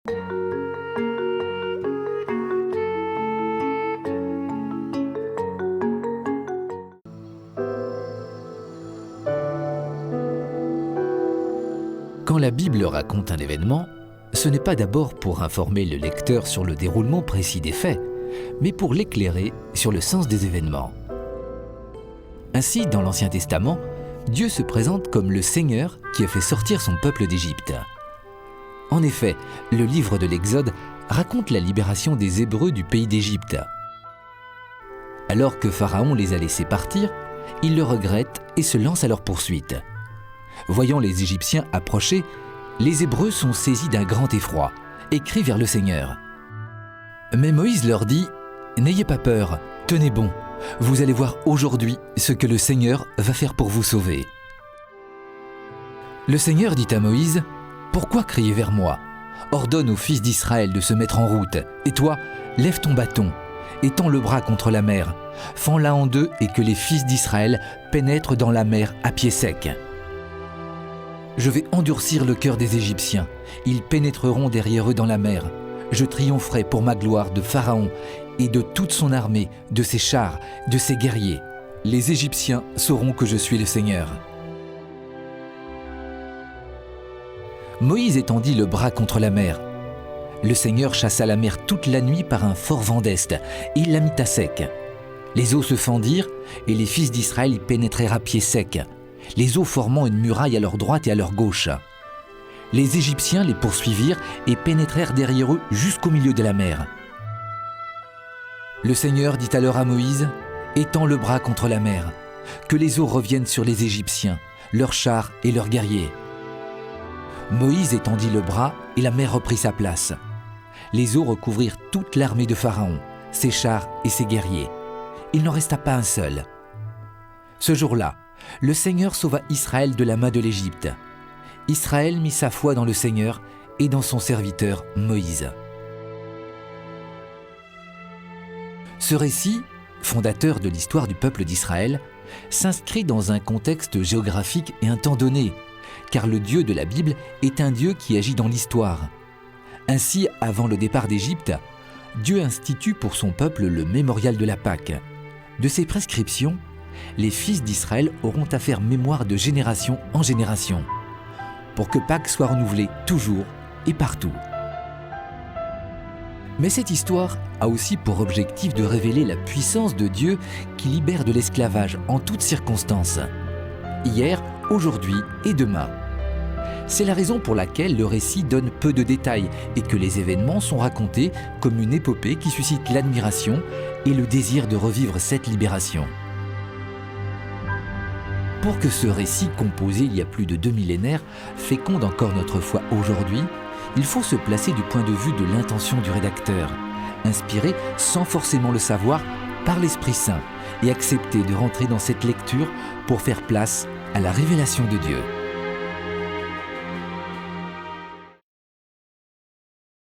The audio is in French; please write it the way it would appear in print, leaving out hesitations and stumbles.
Quand la Bible raconte un événement, ce n'est pas d'abord pour informer le lecteur sur le déroulement précis des faits, mais pour l'éclairer sur le sens des événements. Ainsi, dans l'Ancien Testament, Dieu se présente comme le Seigneur qui a fait sortir son peuple d'Égypte. En effet, le livre de l'Exode raconte la libération des Hébreux du pays d'Égypte. Alors que Pharaon les a laissés partir, il le regrette et se lance à leur poursuite. Voyant les Égyptiens approcher, les Hébreux sont saisis d'un grand effroi et crient vers le Seigneur. Mais Moïse leur dit « N'ayez pas peur, tenez bon, vous allez voir aujourd'hui ce que le Seigneur va faire pour vous sauver. » Le Seigneur dit à Moïse « Pourquoi crier vers moi? Ordonne aux fils d'Israël de se mettre en route, et toi, lève ton bâton, étends le bras contre la mer, fends-la en deux et que les fils d'Israël pénètrent dans la mer à pied sec. Je vais endurcir le cœur des Égyptiens, ils pénétreront derrière eux dans la mer. Je triompherai pour ma gloire de Pharaon et de toute son armée, de ses chars, de ses guerriers. Les Égyptiens sauront que je suis le Seigneur. » Moïse étendit le bras contre la mer. Le Seigneur chassa la mer toute la nuit par un fort vent d'est, et il la mit à sec. Les eaux se fendirent, et les fils d'Israël y pénétrèrent à pied sec, les eaux formant une muraille à leur droite et à leur gauche. Les Égyptiens les poursuivirent et pénétrèrent derrière eux jusqu'au milieu de la mer. Le Seigneur dit alors à Moïse « Étends le bras contre la mer, que les eaux reviennent sur les Égyptiens, leurs chars et leurs guerriers. » Moïse étendit le bras et la mer reprit sa place. Les eaux recouvrirent toute l'armée de Pharaon, ses chars et ses guerriers. Il n'en resta pas un seul. Ce jour-là, le Seigneur sauva Israël de la main de l'Égypte. Israël mit sa foi dans le Seigneur et dans son serviteur Moïse. Ce récit, fondateur de l'histoire du peuple d'Israël, s'inscrit dans un contexte géographique et un temps donné, car le Dieu de la Bible est un Dieu qui agit dans l'histoire. Ainsi, avant le départ d'Égypte, Dieu institue pour son peuple le mémorial de la Pâque. De ses prescriptions, les fils d'Israël auront à faire mémoire de génération en génération, pour que Pâques soit renouvelée toujours et partout. Mais cette histoire a aussi pour objectif de révéler la puissance de Dieu qui libère de l'esclavage en toutes circonstances, hier, aujourd'hui et demain. C'est la raison pour laquelle le récit donne peu de détails et que les événements sont racontés comme une épopée qui suscite l'admiration et le désir de revivre cette libération. Pour que ce récit composé il y a plus de 2 millénaires féconde encore notre foi aujourd'hui, il faut se placer du point de vue de l'intention du rédacteur, inspiré sans forcément le savoir par l'Esprit Saint et accepter de rentrer dans cette lecture pour faire place à la révélation de Dieu.